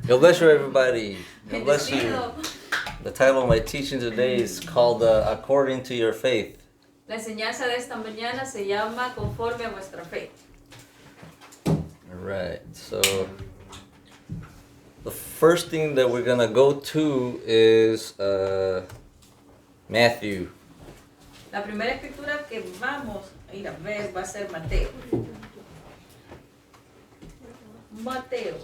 God bless you, everybody. God bless you. Bendecido. The title of my teaching today is called According to Your Faith. La enseñanza de esta mañana se llama Conforme a vuestra fe. All right. So the first thing that we're gonna go to is Matthew. La primera escritura que vamos a ir a ver va a ser Mateo. Mateo.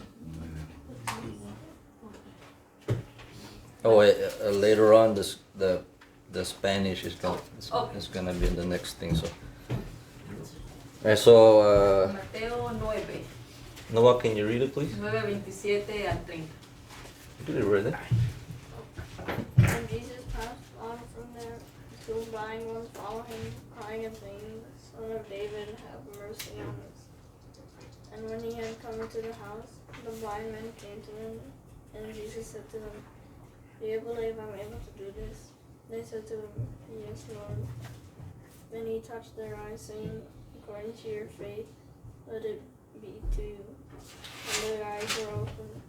Oh, wait, later on, the Spanish is gonna Okay. is gonna be the next thing. So, all right. So, Mateo 9, Noah, can you read it, please? 9:27 al 30. You can read it. And Jesus passed on from there. Two blind ones followed him, crying and saying, Son of David, have mercy on us. And when he had come into the house, the blind men came to him, and Jesus said to them, Do you believe I'm able to do this? They said to him, Yes, Lord. Then he touched their eyes, saying, According to your faith, let it be to you. And their eyes were opened.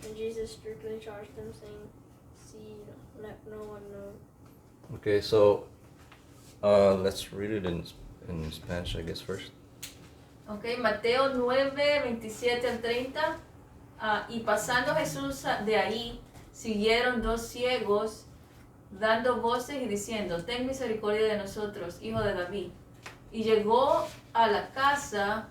And Jesus strictly charged them, saying, See, let no one know. Okay. So, let's read it in Spanish, I guess, first. Ok, Mateo 9:27 al 30. Y pasando Jesús de ahí, siguieron dos ciegos, dando voces y diciendo, Ten misericordia de nosotros, hijo de David. Y llegó a la casa,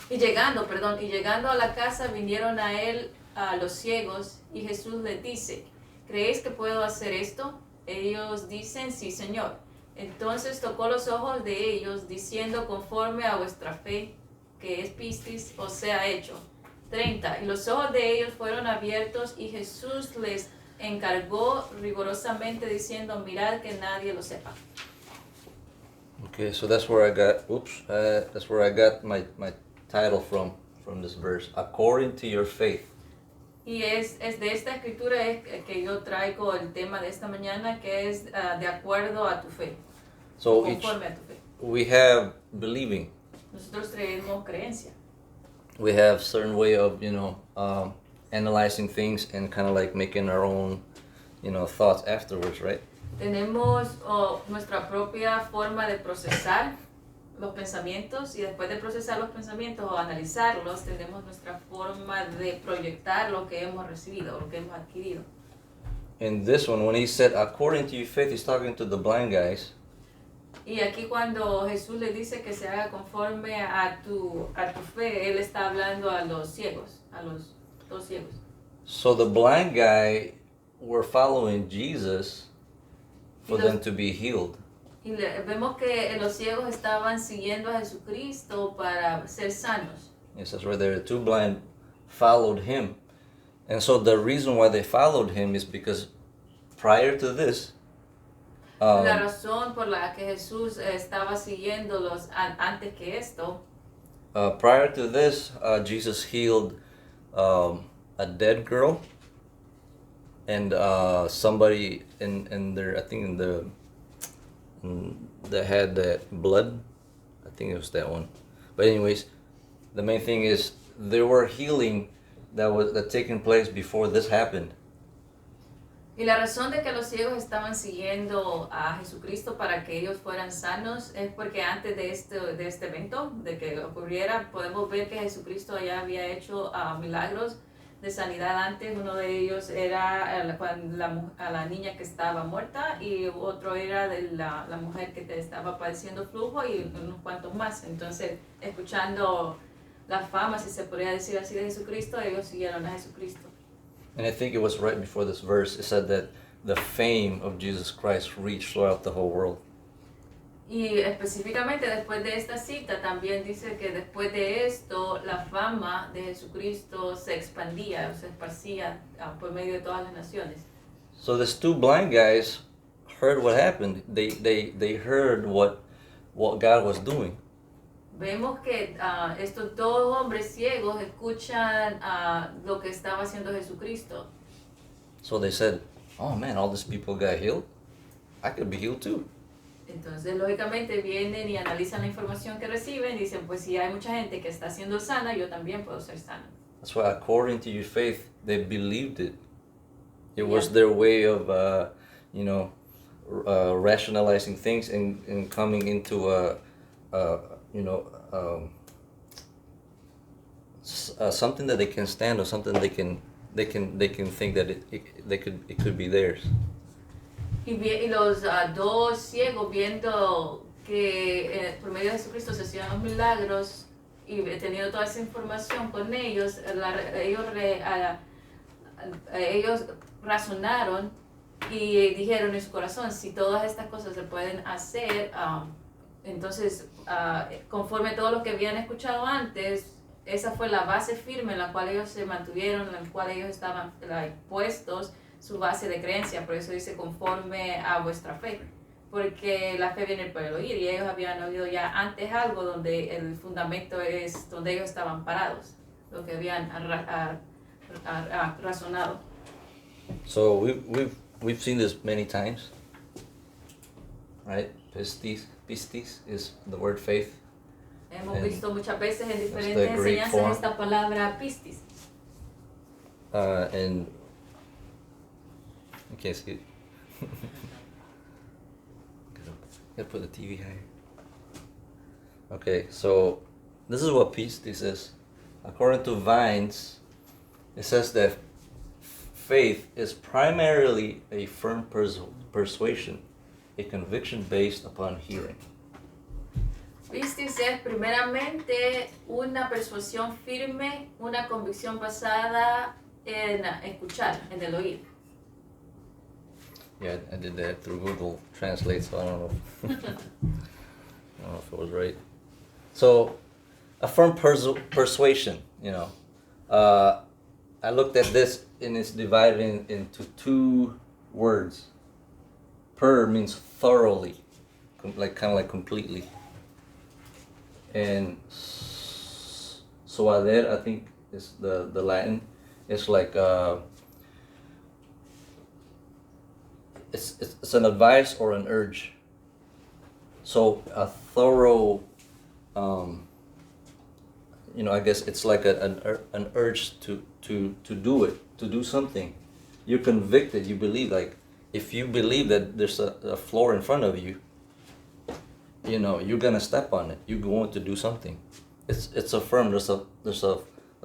y llegando a la casa vinieron a él a los ciegos, y Jesús les dice, ¿creéis que puedo hacer esto? Ellos dicen, sí, Señor. Entonces tocó los ojos de ellos, diciendo, conforme a vuestra fe, que es pistis, os sea hecho. 30. Y los ojos de ellos fueron abiertos, y Jesús les encargó rigurosamente, diciendo, mirad que nadie lo sepa. Okay. So that's where I got. That's where I got my title from this verse. According to your faith. Y es de esta escritura que yo traigo el tema de esta mañana, que es de acuerdo a tu fe, So conforme a tu fe. we have believing. Nosotros tenemos creencia. We have certain way of analyzing things and kind of like making our own thoughts afterwards, right? Tenemos nuestra propia forma de procesar los pensamientos, y después de procesar los pensamientos o analizarlos, tenemos nuestra forma de proyectar lo que hemos recibido, lo que hemos adquirido. In this one, when he said according to your faith, he's talking to the blind guys. Y aquí cuando Jesús le dice que se haga conforme a tu fe, Él está hablando a los ciegos, a los dos ciegos. So the blind guy were following Jesus for Y los- them to be healed. Y vemos que los ciegos estaban siguiendo a Jesucristo para ser sanos. Yes, that's right there. The two blind followed him. And so the reason why they followed him is because prior to this, La razón por la que Jesús estaba siguiéndolos antes que esto, prior to this, Jesus healed a dead girl and somebody in their, I think that had that blood. I think it was that one. But anyways, the main thing is there were healing that taking place before this happened. y la razón de que los ciegos estaban siguiendo a Jesucristo para que ellos fueran sanos es porque antes de este evento, de que ocurriera, podemos ver que Jesucristo ya había hecho milagros de sanidad antes. Uno de ellos era a la niña que estaba muerta, y otro era de la mujer que estaba padeciendo flujo, y unos cuantos más. Entonces, escuchando la fama, si se podría decir así, de Jesucristo, ellos siguieron a Jesucristo. And I think it was right before this verse, it said that the fame of Jesus Christ reached throughout the whole world. Y específicamente después de esta cita también dice que después de esto la fama de Jesucristo se expandía, o se esparcía por medio de todas las naciones. So these two blind guys heard what happened. They heard what God was doing. Vemos que estos dos hombres ciegos escuchan lo que estaba haciendo Jesucristo. So they said, oh man, all these people got healed. I could be healed too. Entonces, lógicamente, vienen y analizan la información que reciben y dicen, pues si hay mucha gente que está siendo sana, yo también puedo ser sana. That's why, according to your faith, they believed it. It was Yeah. their way of, rationalizing things and coming into something that they can stand, or something they can think that it could be theirs. Y los dos ciegos viendo que por medio de Jesucristo se hacían los milagros y teniendo toda esa información con ellos, ellos razonaron y dijeron en su corazón, si todas estas cosas se pueden hacer, entonces conforme a todo lo que habían escuchado antes, esa fue la base firme en la cual ellos se mantuvieron, en la cual ellos estaban puestos, su base de creencia. Por eso dice conforme a vuestra fe, porque la fe viene por el oír, y ellos habían oído ya antes algo donde el fundamento es donde ellos estaban parados, lo que habían razonado. So we've seen this many times, right? Pistis is the word faith. Hemos And visto muchas veces en the diferentes Greek enseñanzas form. esta palabra pistis. And I can't see it. Gotta put the TV higher. Okay, so this is what pistis is. According to Vines, it says that faith is primarily a firm persuasion, a conviction based upon hearing. Pistis es primeramente una persuasión firme, una convicción basada en escuchar, en el oír. Yeah, I did that through Google Translate, so I don't know. I don't know if it was right. So, a firm persuasion, I looked at this, and it's divided into two words. Per means thoroughly, kind of like completely. And suader, I think, is the Latin. It's like it's an advice or an urge. So a thorough, I guess it's like an urge to do it, to do something. You're convicted. You believe, like, if you believe that there's a floor in front of you, you're gonna step on it. You're going to do something. It's a firm. There's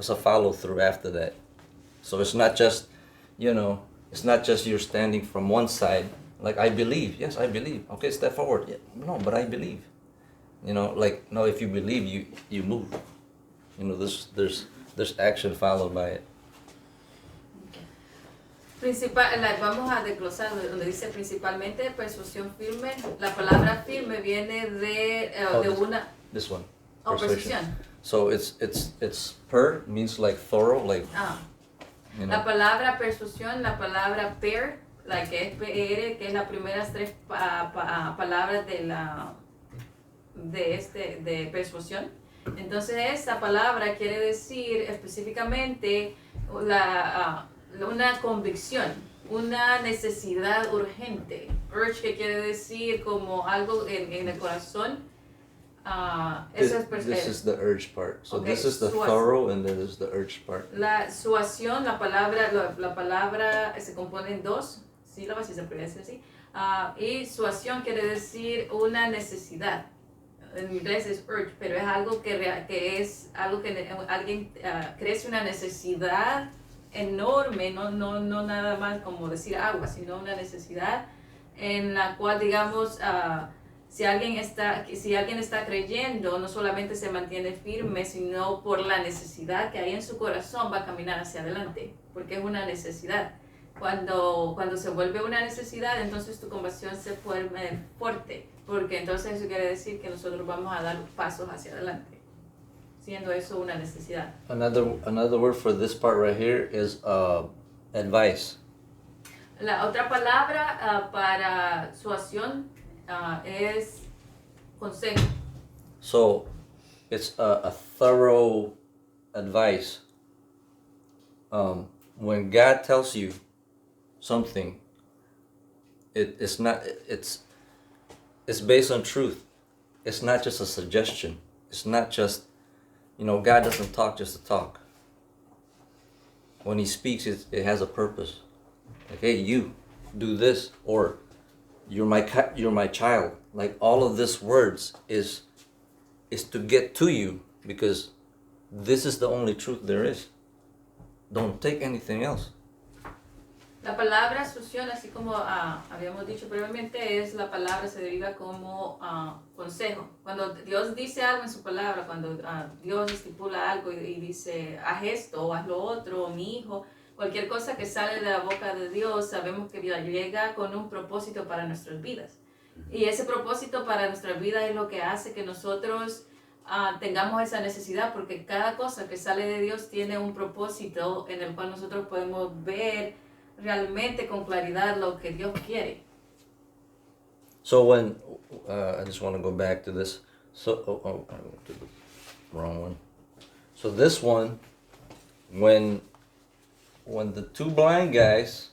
a follow through after that. So it's not just, it's not just you're standing from one side. Like, I believe. Yes, I believe. Okay, step forward. Yeah, no, but I believe. No, if you believe, you move. There's action followed by it. Vamos a desglosar donde dice principalmente persuasión firme. La palabra firme viene de una This one. persuasión. So it's per means like thorough, like. La palabra persuasión, la palabra per, la que es PR, que es las primeras tres palabras de persuasión. Entonces esa palabra quiere decir específicamente una convicción, una necesidad urgente. Urge, que quiere decir como algo en el corazón. This is the urge part. So Okay, this is the thorough, and then is the urge part. La suación, la palabra se compone en dos sílabas, si se puede decir así. Y suación quiere decir una necesidad. En inglés es urge, pero es algo que es algo que alguien crece una necesidad enorme, no nada más como decir agua, sino una necesidad en la cual, digamos, si alguien está creyendo, no solamente se mantiene firme, sino por la necesidad que hay en su corazón va a caminar hacia adelante, porque es una necesidad. Cuando se vuelve una necesidad, entonces tu convicción se vuelve fuerte, porque entonces eso quiere decir que nosotros vamos a dar pasos hacia adelante, siendo eso una necesidad. Another word for this part right here is advice. La otra palabra para suación es consejo. So it's a thorough advice. When God tells you something, it's based on truth. It's not just a suggestion. It's not just, God doesn't talk just to talk. when he speaks, it has a purpose. Like, hey, you do this, or you're my child. Like, all of these words is to get to you, because this is the only truth there is. Don't take anything else. La palabra asunción, así como habíamos dicho previamente, es la palabra, se deriva como consejo. Cuando Dios dice algo en su palabra, cuando Dios estipula algo y dice, haz esto o haz lo otro, o mi hijo, cualquier cosa que sale de la boca de Dios, sabemos que llega con un propósito para nuestras vidas. Y ese propósito para nuestras vidas es lo que hace que nosotros tengamos esa necesidad, porque cada cosa que sale de Dios tiene un propósito en el cual nosotros podemos ver realmente con claridad lo que Dios quiere. So when I just want to go back to this. So I went to the wrong one. So this one, when the two blind guys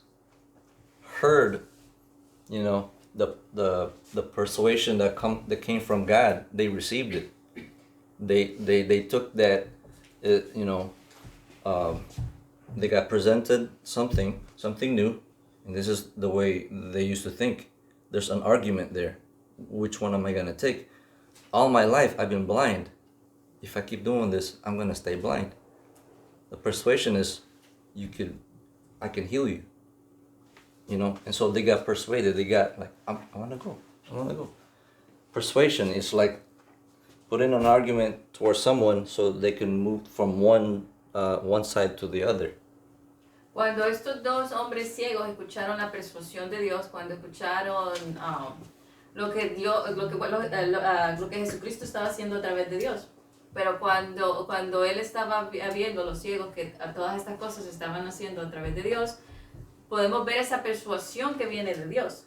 heard, the persuasion that came from God, they received it. They took that, they got presented something new, and this is the way they used to think. There's an argument there. Which one am I gonna take? All my life I've been blind. If I keep doing this, I'm gonna stay blind. The persuasion is, I can heal you. And so they got persuaded. They got like, I wanna go. Persuasion is like putting an argument towards someone so they can move from one side to the other. Cuando estos dos hombres ciegos escucharon la persuasión de Dios, cuando escucharon lo que Jesucristo estaba haciendo a través de Dios, pero cuando él estaba viendo los ciegos que todas estas cosas se estaban haciendo a través de Dios, podemos ver esa persuasión que viene de Dios.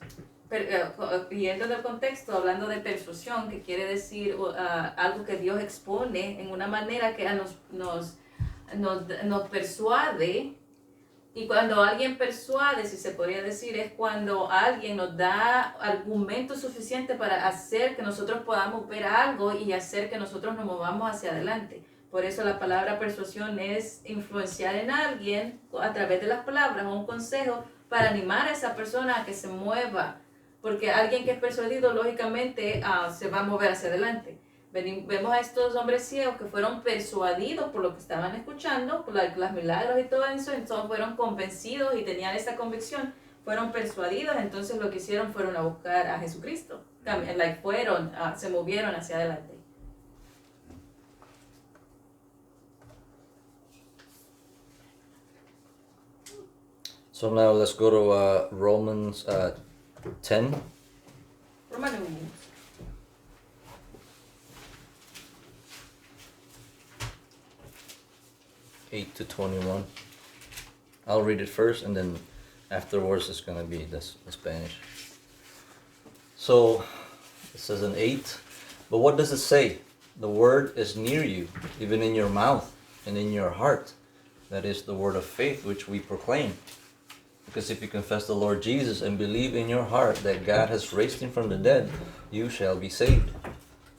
Yendo del contexto, hablando de persuasión, que quiere decir algo que Dios expone en una manera que nos persuade. Y cuando alguien persuade, si se podría decir, es cuando alguien nos da argumento suficiente para hacer que nosotros podamos ver algo y hacer que nosotros nos movamos hacia adelante. Por eso la palabra persuasión es influenciar en alguien a través de las palabras o un consejo para animar a esa persona a que se mueva. Porque alguien que es persuadido, lógicamente, se va a mover hacia adelante. Vemos a estos hombres ciegos que fueron persuadidos por lo que estaban escuchando, por los milagros y todo eso, entonces fueron convencidos y tenían esa convicción, fueron persuadidos, entonces lo que hicieron fueron a buscar a Jesucristo, se movieron hacia adelante. So now let's go to Romans 10. Romanos 8 to 21. I'll read it first, and then afterwards it's going to be the Spanish. So it says in 8, but what does it say? The word is near you, even in your mouth and in your heart. That is the word of faith which we proclaim. Because if you confess the Lord Jesus and believe in your heart that God has raised him from the dead, you shall be saved.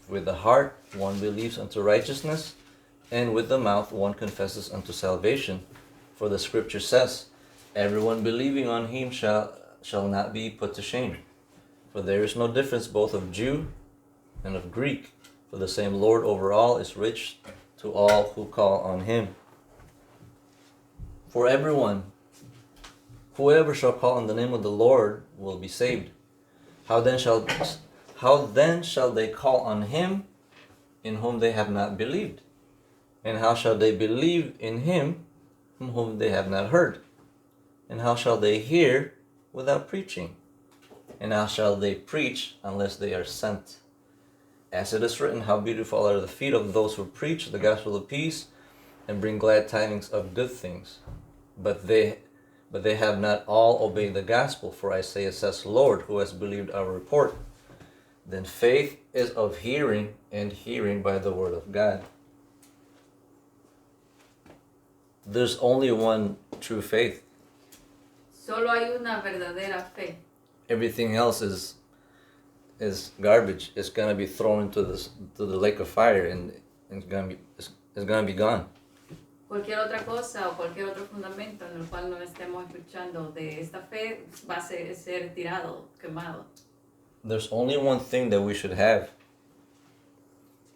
With the heart one believes unto righteousness, and with the mouth one confesses unto salvation. For the scripture says, everyone believing on him shall not be put to shame. For there is no difference both of Jew and of Greek, for the same Lord over all is rich to all who call on him. For whoever shall call on the name of the Lord will be saved. How then shall they call on him in whom they have not believed? And how shall they believe in him whom they have not heard? And how shall they hear without preaching? And how shall they preach unless they are sent? As it is written, how beautiful are the feet of those who preach the gospel of peace and bring glad tidings of good things. But they have not all obeyed the gospel. For Isaiah says, Lord, who has believed our report? Then faith is of hearing, and hearing by the word of God. There's only one true faith. Solo hay una verdadera fe. Everything else is garbage. It's gonna be thrown into the lake of fire, and it's gonna be gone. Cualquier otra cosa o cualquier otro fundamento en el cual no estemos escuchando de esta fe va a ser tirado, quemado. There's only one thing that we should have.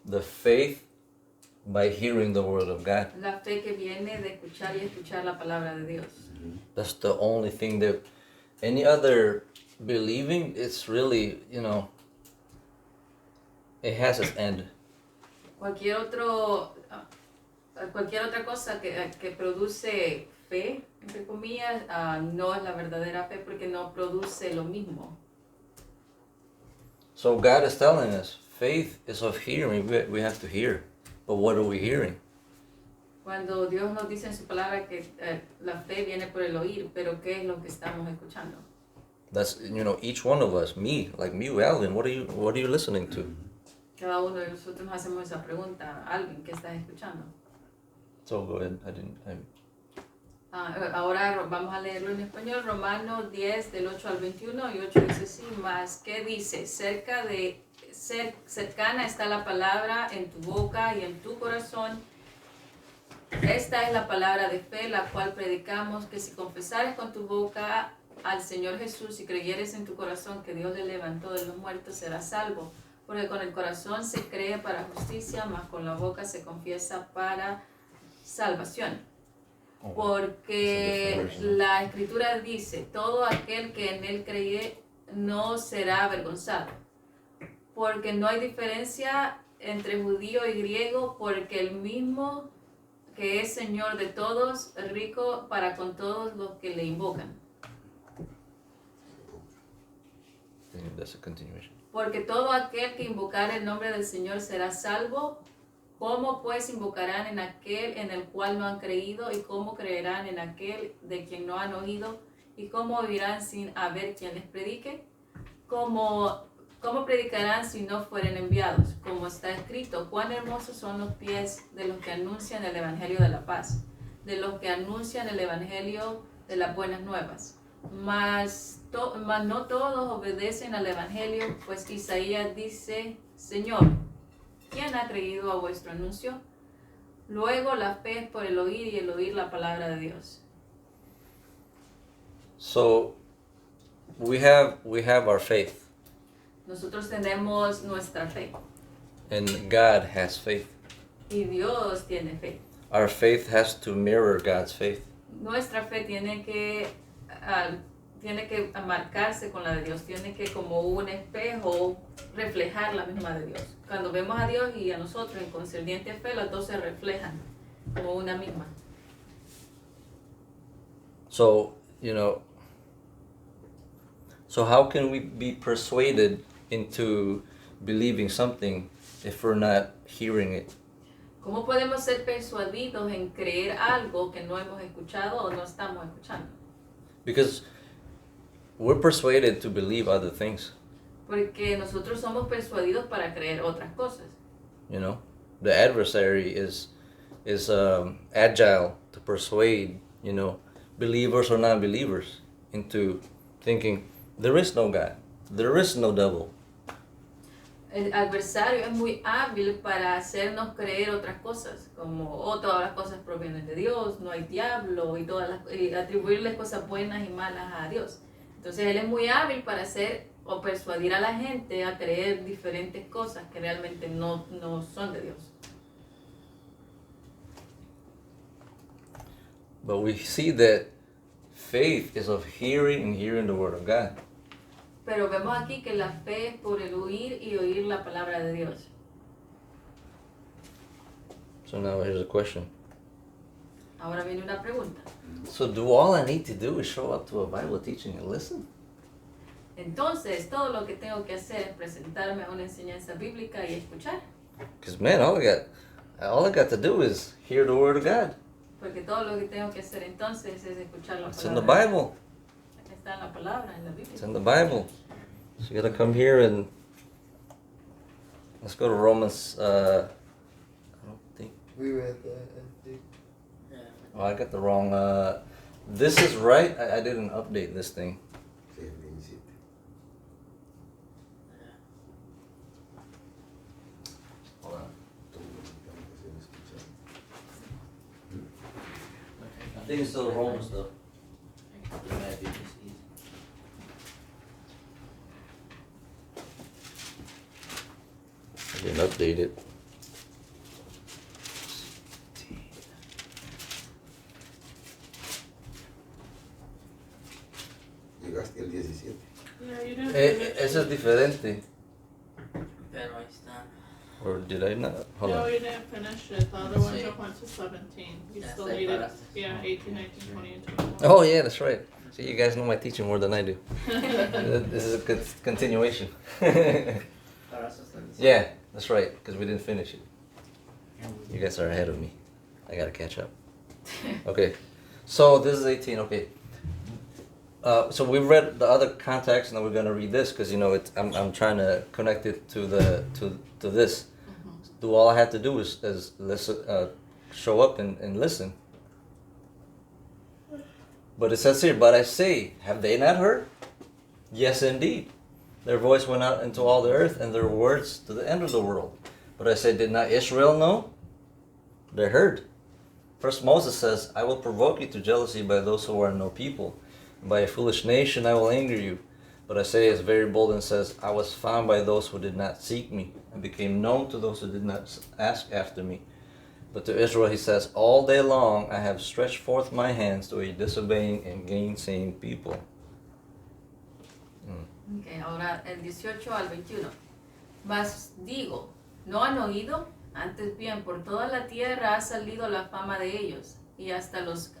The faith by hearing the word of God. La fe que viene de escuchar y escuchar la palabra de Dios. That's the only thing that any other believing, it's really, it has its end. Cualquier otra cosa que produce fe, entre comillas, no es la verdadera fe porque no produce lo mismo. So God is telling us, faith is of hearing. We have to hear. But what are we hearing? Cuando Dios nos dice en su palabra que la fe viene por el oír, pero ¿qué es lo que estamos escuchando? That's, each one of us, me, like me, Alvin, what are you listening to? Cada uno de nosotros nos hacemos esa pregunta. Alvin, ¿qué estás escuchando? So go ahead. Ahora vamos a leerlo en español. Romanos 10, del 8 al 21, y 8 dice así, más, ¿qué dice? Cercana está la palabra en tu boca y en tu corazón. Esta es la palabra de fe, la cual predicamos, que si confesares con tu boca al Señor Jesús y creyeres en tu corazón que Dios le levantó de los muertos, serás salvo. Porque con el corazón se cree para justicia, mas con la boca se confiesa para salvación. Porque la Escritura dice, todo aquel que en él cree no será avergonzado. Porque no hay diferencia entre judío y griego, porque el mismo que es Señor de todos, rico para con todos los que le invocan. That's a continuation. Porque todo aquel que invocare el nombre del Señor será salvo. ¿Cómo pues invocarán en aquel en el cual no han creído? ¿Y cómo creerán en aquel de quien no han oído? ¿Y cómo vivirán sin haber quien les predique? ¿Cómo predicarán si no fueren enviados? Como está escrito, cuán hermosos son los pies de los que anuncian el evangelio de la paz, de los que anuncian el evangelio de las buenas nuevas. Mas no todos obedecen al evangelio, pues Isaías dice, Señor, ¿quién ha creído a vuestro anuncio? Luego la fe es por el oír y el oír la palabra de Dios. So we have our faith. Nosotros tenemos nuestra fe And God has faith. y Dios tiene fe. Our faith has to mirror God's faith. Nuestra fe tiene que marcarse con la de Dios, tiene que como un espejo reflejar la misma de Dios. Cuando vemos a Dios y a nosotros en concerniente fe, las dos se reflejan como una misma. So, so how can we be persuaded into believing something if we're not hearing it? ¿Cómo podemos ser persuadidos en creer algo que no hemos escuchado o no estamos escuchando? Because we're persuaded to believe other things. Porque nosotros somos persuadidos para creer otras cosas. The adversary is agile to persuade, believers or non-believers into thinking there is no God, there is no devil. El adversario es muy hábil para hacernos creer otras cosas, como todas las cosas provienen de Dios, no hay diablo, y atribuirles cosas buenas y malas a Dios. Entonces él es muy hábil para hacer o persuadir a la gente a creer diferentes cosas que realmente no son de Dios. But we see that faith is of hearing and hearing the word of God. Pero vemos aquí que la fe es por el oír y oír la palabra de Dios. So now here's a question. Ahora viene una pregunta. So do all I need to do is show up to a Bible teaching and listen? Entonces, todo lo que tengo que hacer es presentarme a una enseñanza bíblica y escuchar. Because man, all I got to do is hear the word of God. Porque todo lo que tengo que hacer entonces es escuchar la palabra. It's in the Bible. Está en la palabra, en la Biblia. It's in the Bible. So you gotta come here and let's go to Romans. I don't think. We read that, I think. Oh, I got the wrong. This is right. I didn't update this thing. Hold on. think it's still Romans though. Matthew, it's easy. I didn't update it. Llegaste el 17. Yeah, you didn't Ese es diferente. Pero ahí está. Or did I not? Hold No, on. you didn't finish it. The other ones Sí. up went to 17. You Ya still está, needed, paraste. yeah, 18, 19, 20, and 21. Oh yeah, that's right. See, you guys know my teaching more than I do. This is a good continuation. Para eso está diciendo. Yeah, that's right, because we didn't finish it. You guys are ahead of me. I gotta catch up. Okay, so this is 18. Okay. So we've read the other context, and then we're gonna read this because you know I'm trying to connect it to to this. Do all I have to do is listen, show up and listen. But it says here, but I say, have they not heard? Yes, indeed. Their voice went out into all the earth, and their words to the end of the world. But I say, did not Israel know? They heard. First Moses says, I will provoke you to jealousy by those who are no people. By a foolish nation I will anger you. But Isaiah is very bold and says, I was found by those who did not seek me, and became known to those who did not ask after me. But to Israel he says, all day long I have stretched forth my hands to a disobeying and gainsaying people. Ok, ahora el 18 al 21. Mas digo, ¿no han oído? Antes bien, por toda la tierra ha salido la fama de ellos, y hasta los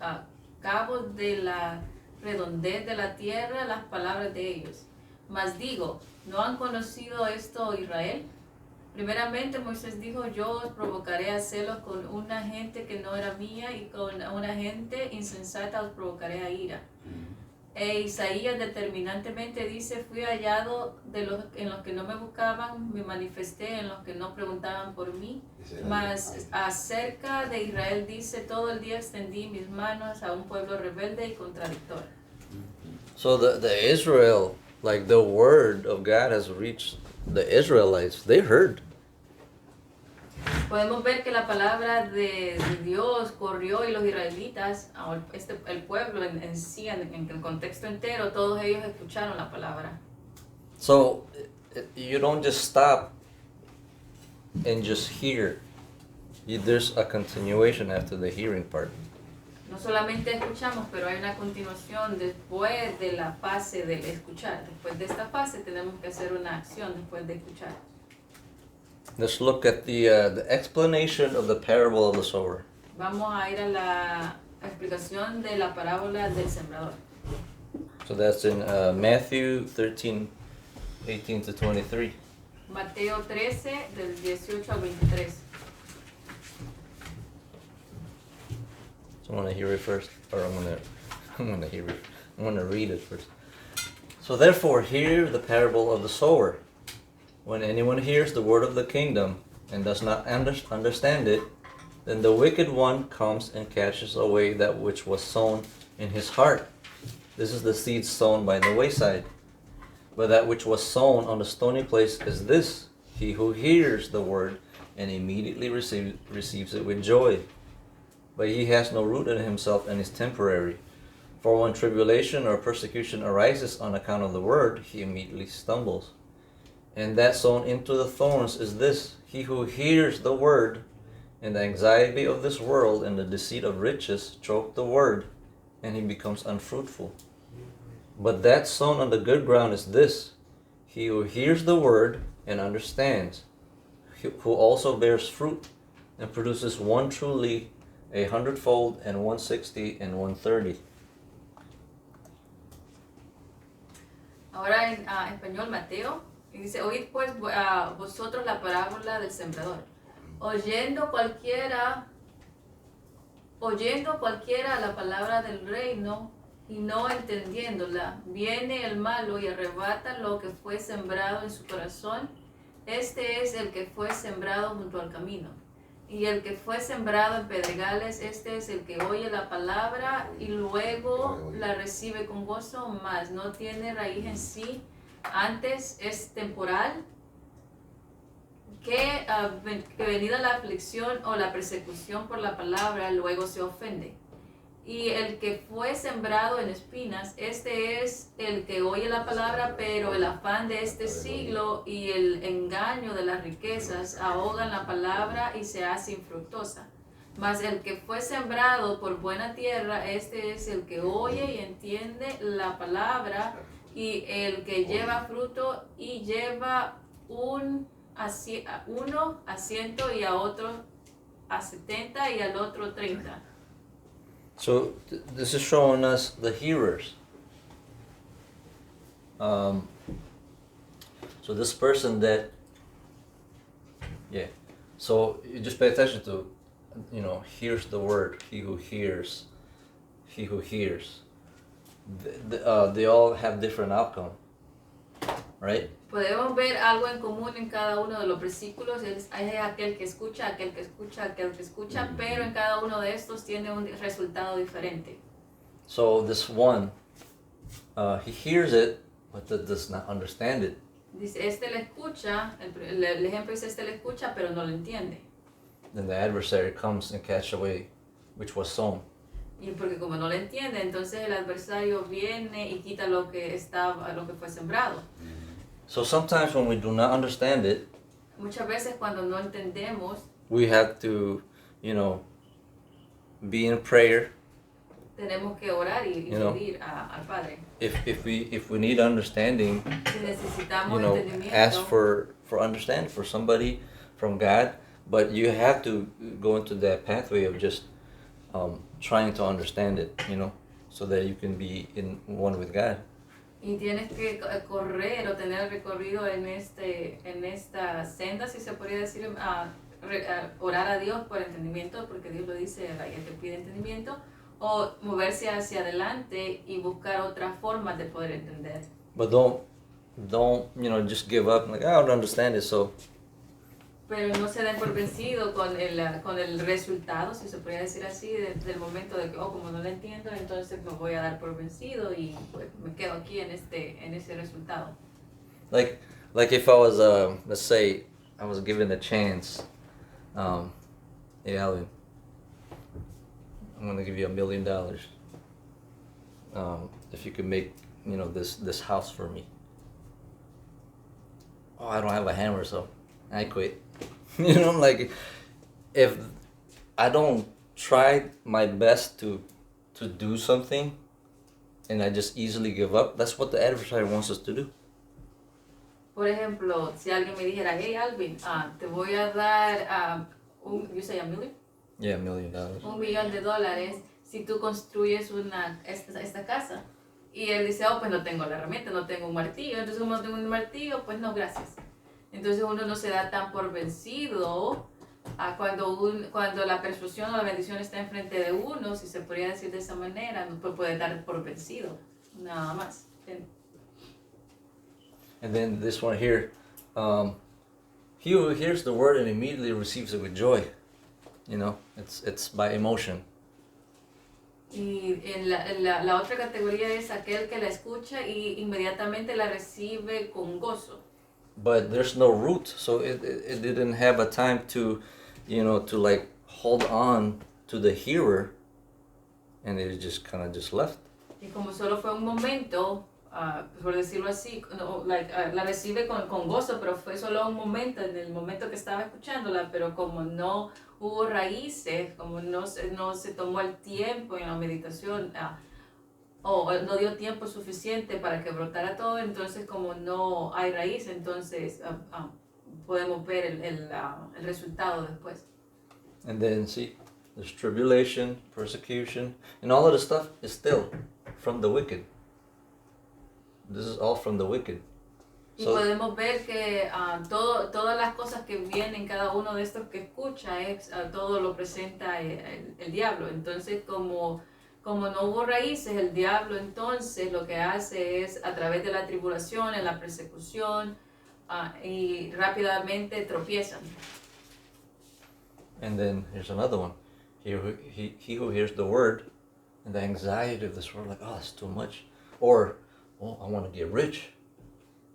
cabos de la redondez de la tierra las palabras de ellos. Mas digo, ¿no han conocido esto Israel? Primeramente Moisés dijo, yo os provocaré a celos con una gente que no era mía, y con una gente insensata os provocaré a ira. E Isaías determinantemente dice, fui hallado en los que no me buscaban, me manifesté en los que no preguntaban por mí. Mas acerca de Israel dice, todo el día extendí mis manos a un pueblo rebelde y contradictor. So the Israel, like the word of God has reached the Israelites. They heard. Podemos ver que la palabra de Dios corrió y los israelitas, el pueblo en sí, en el contexto entero, todos ellos escucharon la palabra. So you don't just stop and just hear. There's a continuation after the hearing part. No solamente escuchamos, pero hay una continuación después de la fase del escuchar. Después de esta fase tenemos que hacer una acción después de escuchar. Let's look at the explanation of the parable of the sower. Vamos a ir a la explicación de la parábola del sembrador. So that's in Matthew 13, 18 to 23. Mateo 13, del 18 al 23. So I want to hear it first, or I'm gonna hear it. I'm gonna read it first. So therefore, hear the parable of the sower. When anyone hears the word of the kingdom and does not understand it, then the wicked one comes and catches away that which was sown in his heart. This is the seed sown by the wayside. But that which was sown on the stony place is this: he who hears the word and immediately receives it with joy. But he has no root in himself and is temporary. For when tribulation or persecution arises on account of the word, he immediately stumbles. And that sown into the thorns is this: he who hears the word, and the anxiety of this world and the deceit of riches choke the word, and he becomes unfruitful. But that sown on the good ground is this: he who hears the word and understands, who also bears fruit, and produces one true leaf, 100-fold, and 160, and 130. Ahora en español Mateo, y dice, oíd pues vosotros la parábola del sembrador. Oyendo cualquiera la palabra del reino y no entendiéndola, viene el malo y arrebata lo que fue sembrado en su corazón. Este es el que fue sembrado junto al camino. Y el que fue sembrado en pedregales, este es el que oye la palabra y luego la recibe con gozo, mas no tiene raíz en sí, antes es temporal, que venida la aflicción o la persecución por la palabra, luego se ofende. Y el que fue sembrado en espinas, este es el que oye la palabra, pero el afán de este siglo y el engaño de las riquezas ahogan la palabra y se hace infructuosa. Mas el que fue sembrado por buena tierra, este es el que oye y entiende la palabra, y el que lleva fruto y lleva uno a 100 y a otro a 70 y al otro 30. So this is showing us the hearers. So this person that, yeah. So you just pay attention to, hears the word. He who hears. They all have different outcome, right? Podemos ver algo en común en cada uno de los versículos. Hay aquel que escucha, aquel que escucha, aquel que escucha, pero en cada uno de estos tiene un resultado diferente. So this one, he hears it, but does not understand it. Dice, este le escucha, el ejemplo es este le escucha, pero no lo entiende. Then the adversary comes and catch away which was sown. Y porque como no lo entiende, entonces el adversario viene y quita lo que fue sembrado. So sometimes when we do not understand it, Muchas veces cuando no entendemos, we have to, be in prayer. tenemos que orar y pedir al Padre. If we need understanding, Si necesitamos entendimiento, ask for understanding for somebody from God, but you have to go into that pathway of just trying to understand it, so that you can be in one with God. y tienes que correr o tener recorrido en esta senda, si se podría decir, orar a Dios por entendimiento, porque Dios lo dice, el que pide entendimiento, o moverse hacia adelante y buscar otras formas de poder entender. But don't just give up like, I don't understand it, so Pero no se den por vencido con el resultado, si se podría decir así, del momento de que, como no lo entiendo, entonces me voy a dar por vencido y pues me quedo aquí en ese resultado. like if I was let's say I was given a chance, hey Alvin, I'm gonna give you $1 million if you could make this house for me. Oh, I don't have a hammer, so I quit. Like if I don't try my best to do something and I just easily give up, that's what the adversary wants us to do. Por ejemplo, si alguien me dijera, hey Alvin, te voy a dar you say $1 million? Yeah, $1 million. $1 millón si tú construyes esta casa. Y él dice, pues no tengo la herramienta, no tengo un martillo. Entonces, como no tengo un martillo, pues no, gracias. Entonces uno no se da tan por vencido cuando la persuasión o la bendición está enfrente de uno, si se podría decir de esa manera, no puede dar por vencido, nada más. And then this one here, he who hears the word and immediately receives it with joy. It's by emotion. Y en la otra categoría es aquel que la escucha y inmediatamente la recibe con gozo. But there's no root, so it didn't have a time to like hold on to the hearer, and it just kind of just left. Y como solo fue un momento, por decirlo así, la recibe con gozo, pero fue solo un momento, en el momento que estaba escuchándola, pero como no hubo raíces, como no se tomó el tiempo en la meditación, o no dio tiempo suficiente para que brotara todo, entonces como no hay raíz, entonces podemos ver el resultado después. And then see, there's tribulation, persecution, and all of the stuff is still from the wicked. This is all from the wicked. Y So, podemos ver que todas las cosas que vienen, cada uno de estos que escucha, todo lo presenta el diablo. Entonces, como no hubo raíces, el diablo entonces lo que hace es, a través de la tribulación, en la persecución, y rápidamente tropiezan. and then here's another one. He who hears the word and the anxiety of this world, like, oh, it's too much. Or, oh, I want to get rich.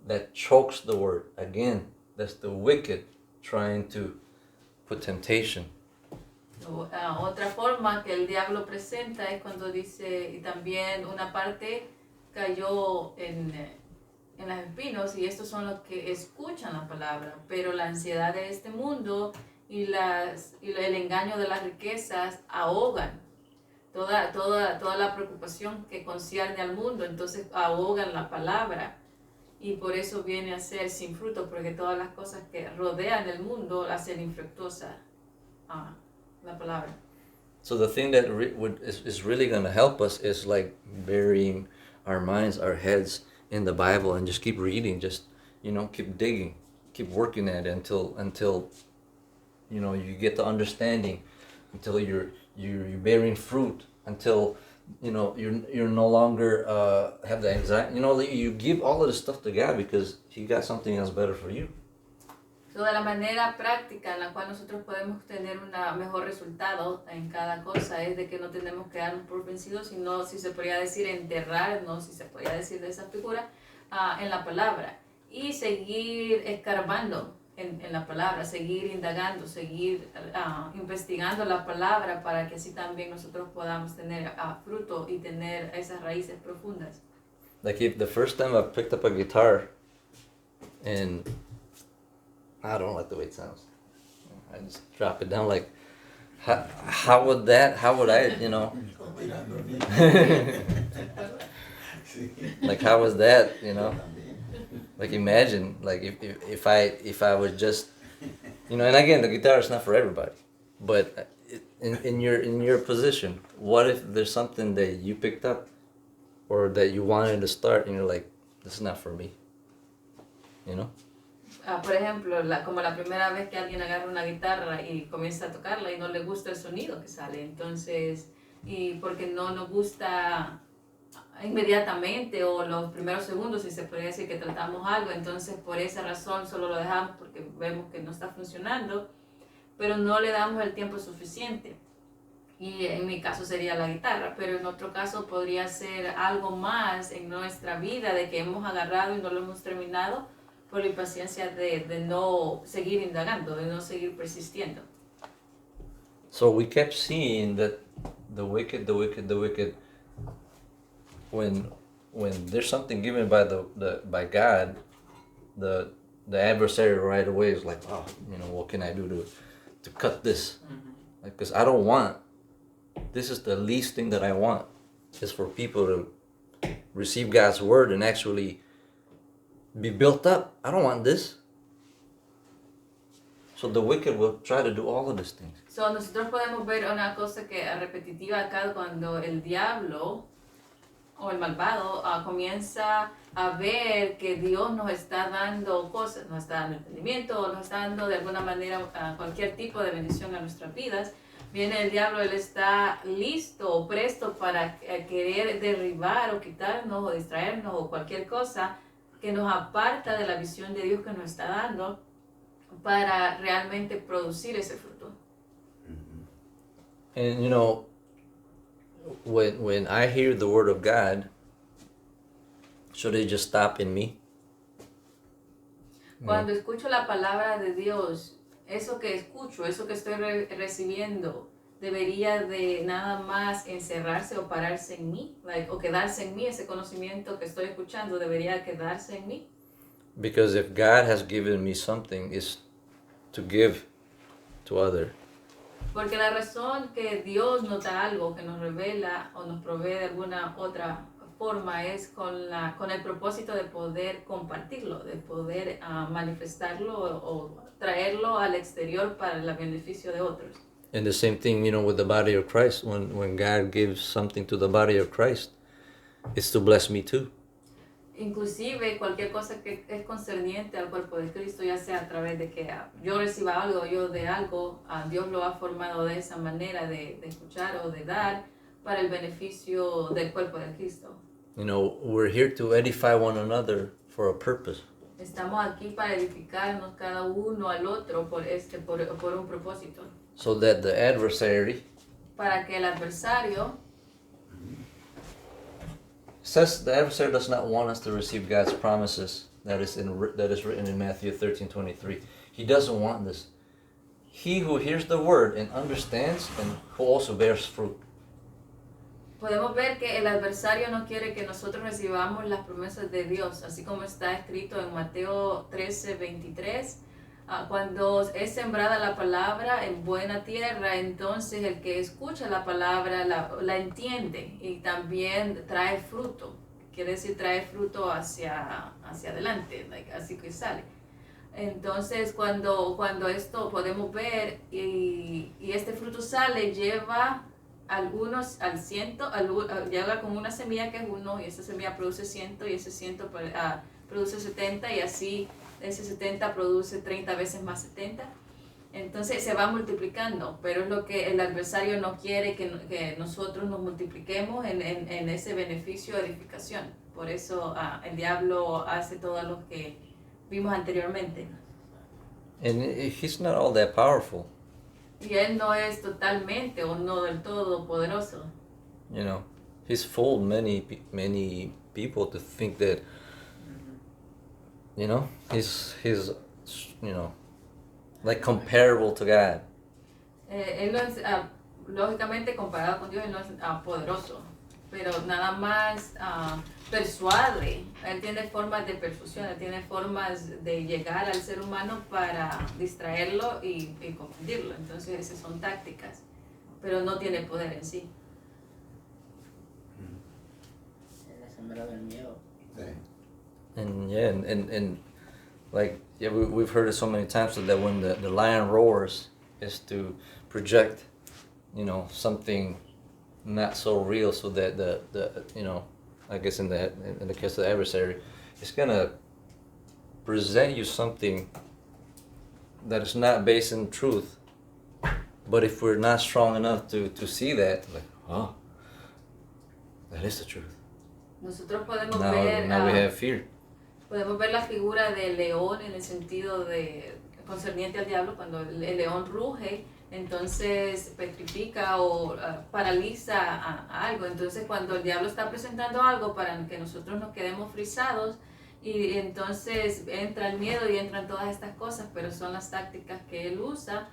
That chokes the word. Again, that's the wicked trying to put temptation. Otra forma que el diablo presenta es cuando dice, y también una parte cayó en los espinos, y estos son los que escuchan la palabra, pero la ansiedad de este mundo y el engaño de las riquezas ahogan toda la preocupación que concierne al mundo, entonces ahogan la palabra, y por eso viene a ser sin fruto, porque todas las cosas que rodean el mundo hacen infructuosa la palabra. So the thing that is really going to help us is like burying our minds, our heads in the Bible, and just keep reading, just keep digging, keep working at it until you get the understanding, until you're bearing fruit, until you're no longer have the anxiety. You give all of this stuff to God because He got something else better for you. Toda la manera práctica en la cual nosotros podemos tener un mejor resultado en cada cosa es de que no tenemos que darnos por vencidos, sino, si se podría decir, enterrarnos, si se podría decir de esa figura, en la palabra, y seguir escarbando en la palabra, seguir indagando, seguir investigando la palabra, para que así también nosotros podamos tener fruto y tener esas raíces profundas. Like if the first time I picked up a guitar, and I don't like the way it sounds, I just drop it down, like how would I like how was that, like imagine, like if I was just, and again, the guitar is not for everybody, but in your position, what if there's something that you picked up or that you wanted to start and you're like, this is not for me, Por ejemplo, como la primera vez que alguien agarra una guitarra y comienza a tocarla y no le gusta el sonido que sale, entonces, y porque no nos gusta inmediatamente o los primeros segundos, si se podría decir que tratamos algo, entonces por esa razón solo lo dejamos porque vemos que no está funcionando, pero no le damos el tiempo suficiente. Y en mi caso sería la guitarra, pero en otro caso podría ser algo más en nuestra vida de que hemos agarrado y no lo hemos terminado por la impaciencia de no seguir indagando, de no seguir persistiendo. So we kept seeing that the wicked, when there's something given by God, the adversary right away is like, oh, what can I do to cut this? Like, because I don't want, this is the least thing that I want, is for people to receive God's word and actually be built up. I don't want this. So the wicked will try to do all of these things. So nosotros podemos ver una cosa que es repetitiva acá, cuando el diablo o el malvado comienza a ver que Dios nos está dando cosas, nos está dando entendimiento, o nos está dando de alguna manera cualquier tipo de bendición a nuestras vidas. Viene el diablo, él está listo o presto para querer derribar o quitarnos o distraernos o cualquier cosa que nos aparta de la visión de Dios que nos está dando para realmente producir ese fruto. And when I hear the word of God, should it just stop in me? Cuando escucho la palabra de Dios, eso que escucho, eso que estoy recibiendo, debería de nada más encerrarse o pararse en mí, o quedarse en mí. Ese conocimiento que estoy escuchando debería quedarse en mí. Because if God has given me something, it's to give to others. Porque la razón que Dios nos da algo, que nos revela o nos provee de alguna otra forma, es con el propósito de poder compartirlo, de poder manifestarlo o traerlo al exterior para el beneficio de otros. And the same thing, with the body of Christ. When God gives something to the body of Christ, it's to bless me too. Inclusive cualquier cosa que es concerniente al cuerpo de Cristo, ya sea a través de que yo reciba algo, yo de algo, Dios lo ha formado de esa manera de escuchar o de dar para el beneficio del cuerpo de Cristo. We're here to edify one another for a purpose. Estamos aquí para edificarnos cada uno al otro por un propósito. So that the adversary, Para que el adversario, says the adversary does not want us to receive God's promises that is written in Matthew 13:23. He doesn't want this. he who hears the word and understands and who also bears fruit. Podemos ver que el adversario no quiere que nosotros recibamos las promesas de Dios, así como está escrito en Mateo 13:23. Cuando es sembrada la palabra en buena tierra, entonces el que escucha la palabra la entiende y también trae fruto. Quiere decir, trae fruto hacia adelante, así que sale. Entonces, cuando esto podemos ver y este fruto sale, lleva algunos al 100, llega con una semilla que es 1 y esa semilla produce 100 y ese 100 produce 70 y así ese 70 produce 30 veces más 70. Entonces se va multiplicando, pero es lo que el adversario no quiere, que nosotros nos multipliquemos en ese beneficio de edificación. Por eso el diablo hace todo lo que vimos anteriormente. And he's not all that powerful. Y él no es totalmente o no del todo poderoso. You know, he's fooled many people to think that, you know, he's you know, like comparable to God. Él no es, lógicamente comparado con Dios, él no es poderoso, pero nada más persuade. Él tiene formas de persuasión, él tiene formas de llegar al ser humano para distraerlo y confundirlo. Entonces esas son tácticas, pero no tiene poder en sí. Él ha sembrado el miedo. Sí. And yeah, and like, yeah, we've heard it so many times that when the lion roars is to project, you know, something not so real, so that the you know, I guess in the case of the adversary, it's gonna present you something that is not based in truth. But if we're not strong enough to see that, like, oh, that is the truth. Nosotros podemos Now we have fear. Podemos ver la figura del león en el sentido de concerniente al diablo. Cuando el león ruge, entonces petrifica o paraliza a algo. Entonces cuando el diablo está presentando algo para que nosotros nos quedemos frisados, y entonces entra el miedo y entran todas estas cosas, pero son las tácticas que él usa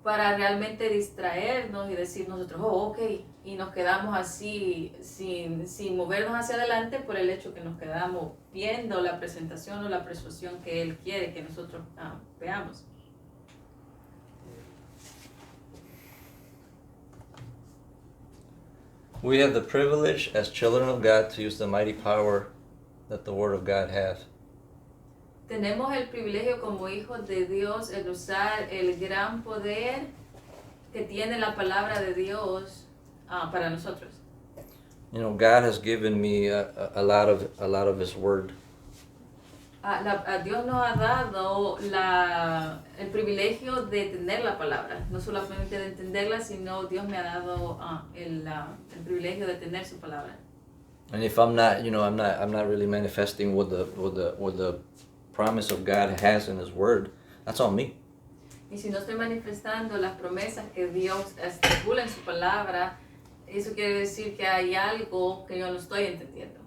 para realmente distraernos y decir nosotros, oh, ok, y nos quedamos así sin movernos hacia adelante por el hecho que nos quedamos viendo la presentación o la persuasión que él quiere que nosotros veamos. We have the privilege as children of God to use the mighty power that the Word of God has. Tenemos el privilegio como hijos de Dios el usar el gran poder que tiene la palabra de Dios para nosotros. You know, God has given me a lot of His Word. Dios nos ha dado el privilegio de tener la palabra, no solamente de entenderla, sino Dios me ha dado el privilegio de tener su palabra. And if I'm not, you know, I'm not really manifesting what the promise of God has in His Word, that's on me. Y si no estoy manifestando las promesas que Dios estipula en su palabra, eso quiere decir que hay algo que yo no estoy entendiendo.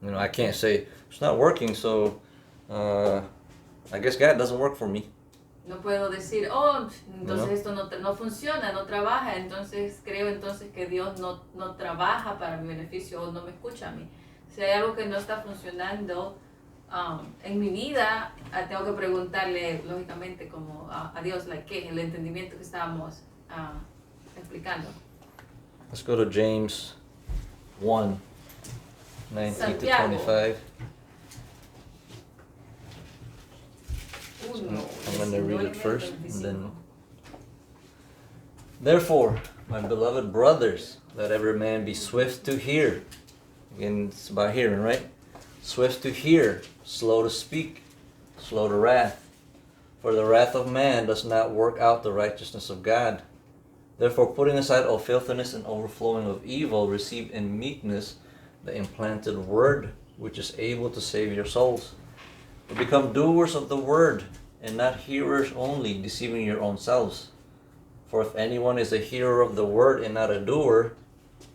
You know, I can't say it's not working, so I guess God doesn't work for me. No puedo decir, oh, entonces No. esto no funciona, no trabaja, entonces creo entonces que Dios no trabaja para mi beneficio o no me escucha a mí. Si hay algo que no está funcionando en mi vida, tengo que preguntarle lógicamente como a Dios, ¿qué? El entendimiento que estábamos explicando. Let's go to James 1, 19 Santiago. to 25. I'm going to read it 19, first, and 25. then. Therefore, my beloved brothers, let every man be swift to hear. Again, it's about hearing, right? Swift to hear, slow to speak, slow to wrath. For the wrath of man does not work out the righteousness of God. Therefore, putting aside all filthiness and overflowing of evil, receive in meekness the implanted word, which is able to save your souls. But become doers of the word, and not hearers only, deceiving your own selves. For if anyone is a hearer of the word and not a doer,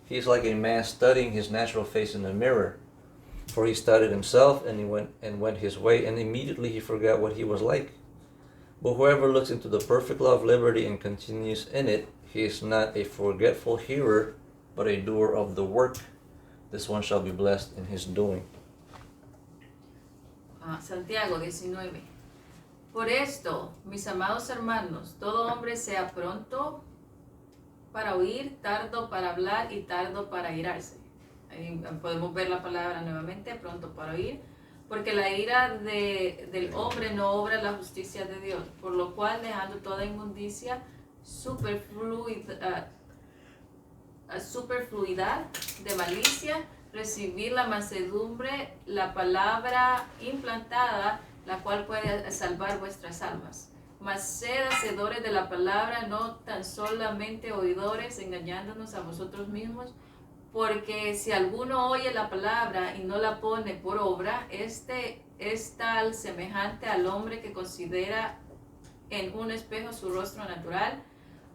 he is like a man studying his natural face in a mirror. For he studied himself, and he went his way, and immediately he forgot what he was like. But whoever looks into the perfect law of liberty and continues in it, he is not a forgetful hearer, but a doer of the work. This one shall be blessed in his doing. Santiago 19. Por esto, mis amados hermanos, todo hombre sea pronto para oír, tardo para hablar y tardo para irarse. Ahí podemos ver la palabra nuevamente, pronto para oír, porque la ira del hombre no obra la justicia de Dios, por lo cual dejando toda inmundicia, superfluidad de malicia, recibir la mansedumbre, la palabra implantada, la cual puede salvar vuestras almas. Mas sed hacedores de la palabra, no tan solamente oidores, engañándonos a vosotros mismos, porque si alguno oye la palabra y no la pone por obra, este es tal semejante al hombre que considera en un espejo su rostro natural,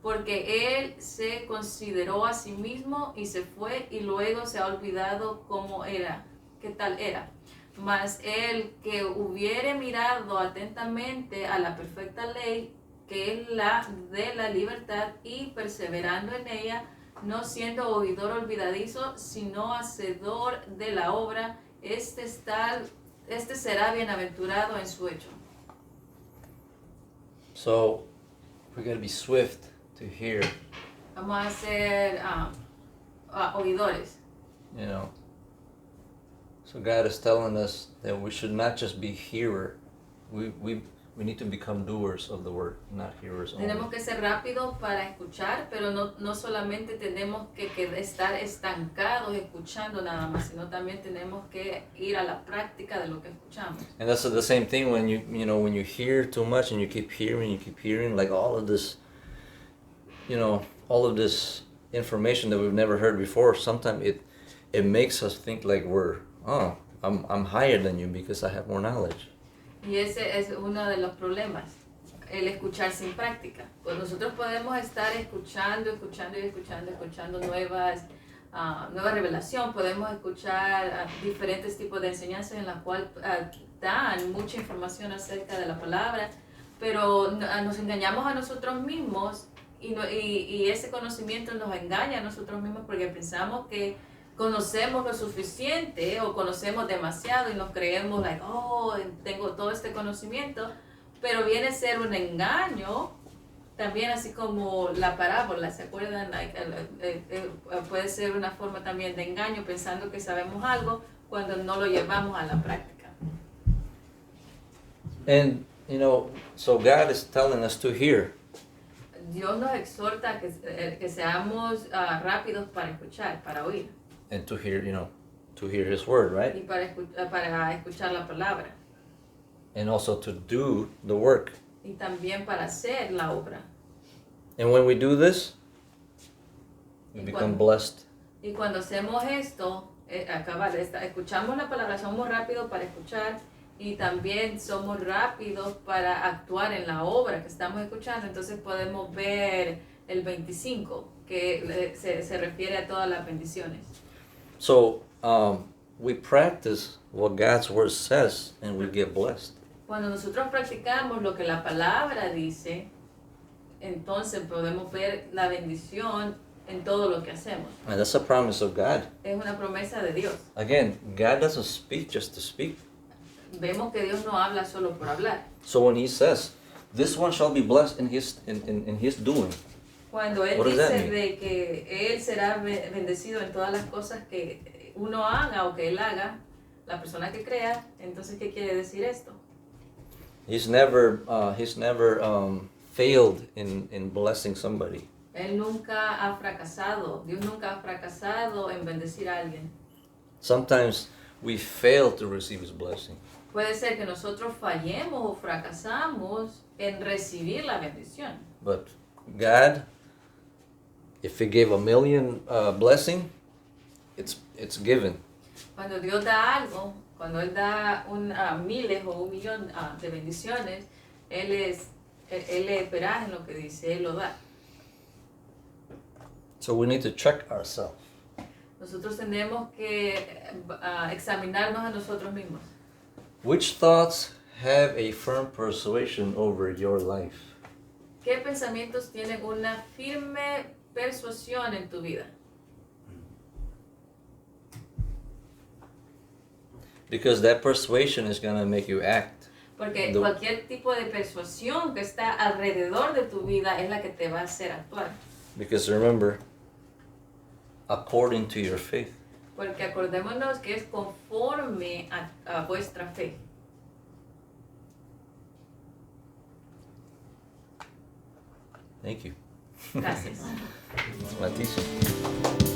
porque él se consideró a sí mismo y se fue y luego se ha olvidado cómo era, qué tal era. Mas el que hubiere mirado atentamente a la perfecta ley, que es la de la libertad, y perseverando en ella, no siendo oidor olvidadizo, sino hacedor de la obra, este será bienaventurado en su hecho. So, we gotta be swift to hear, Vamos a ser oidores. you know. So God is telling us that we should not just be hearer. We need to become doers of the word, not hearers only. Tenemos que ser rápidos para escuchar, pero no solamente tenemos que estar estancados escuchando nada más, sino también tenemos que ir a la práctica de lo que escuchamos. And that's the same thing when when you hear too much and you keep hearing, like all of this, all of this information that we've never heard before. Sometimes it makes us think like I'm higher than you because I have more knowledge. Y ese es uno de los problemas, el escuchar sin práctica. Pues nosotros podemos estar escuchando nueva revelación, podemos escuchar diferentes tipos de enseñanzas en las cuales dan mucha información acerca de la palabra, pero nos engañamos a nosotros mismos y ese conocimiento nos engaña a nosotros mismos porque pensamos que conocemos lo suficiente o conocemos demasiado y nos creemos tengo todo este conocimiento, pero viene a ser un engaño también, así como la parábola, ¿se acuerdan? Puede ser una forma también de engaño, pensando que sabemos algo cuando no lo llevamos a la práctica. And so God is telling us to hear. Dios nos exhorta que seamos rápidos para escuchar, para oír. And to hear His word, right? Y para escuchar la palabra. And also to do the work. Y también para hacer la obra. And when we do this, we Y become cuando- blessed. Y cuando hacemos esto, escuchamos la palabra, somos rápidos para escuchar y también somos rápidos para actuar en la obra que estamos escuchando. Entonces podemos ver el 25, que se refiere a todas las bendiciones. So we practice what God's word says, and we get blessed. Cuando nosotros practicamos lo que la palabra dice, entonces podemos ver la bendición en todo lo que hacemos. And that's a promise of God. Es una promesa de Dios. Again, God doesn't speak just to speak. Vemos que Dios no habla solo por hablar. So when He says, "This one shall be blessed in his doing," Cuando Él What does that dice mean? de que Él será bendecido en todas las cosas que uno haga o que Él haga, la persona que crea, entonces ¿qué quiere decir esto? He's never failed in blessing somebody. Él nunca ha fracasado, Dios nunca ha fracasado en bendecir a alguien. Sometimes we fail to receive His blessing. Puede ser que nosotros fallemos o fracasamos en recibir la bendición. But God, if He gave 1,000,000 blessing, it's given. Cuando Dios da algo, cuando Él da miles o 1,000,000 de bendiciones, Él es veraz en lo que dice, Él lo da. So we need to check ourselves. Nosotros tenemos que examinarnos a nosotros mismos. Which thoughts have a firm persuasion over your life. ¿Qué pensamientos tienen una firme persuasión en tu vida? Because that persuasion is going to make you act. Porque The- cualquier tipo de persuasión que está alrededor de tu vida es la que te va a hacer actuar. Because remember, according to your faith. Porque acordémonos que es conforme a vuestra fe. Thank you. Gracias. That's my teaching.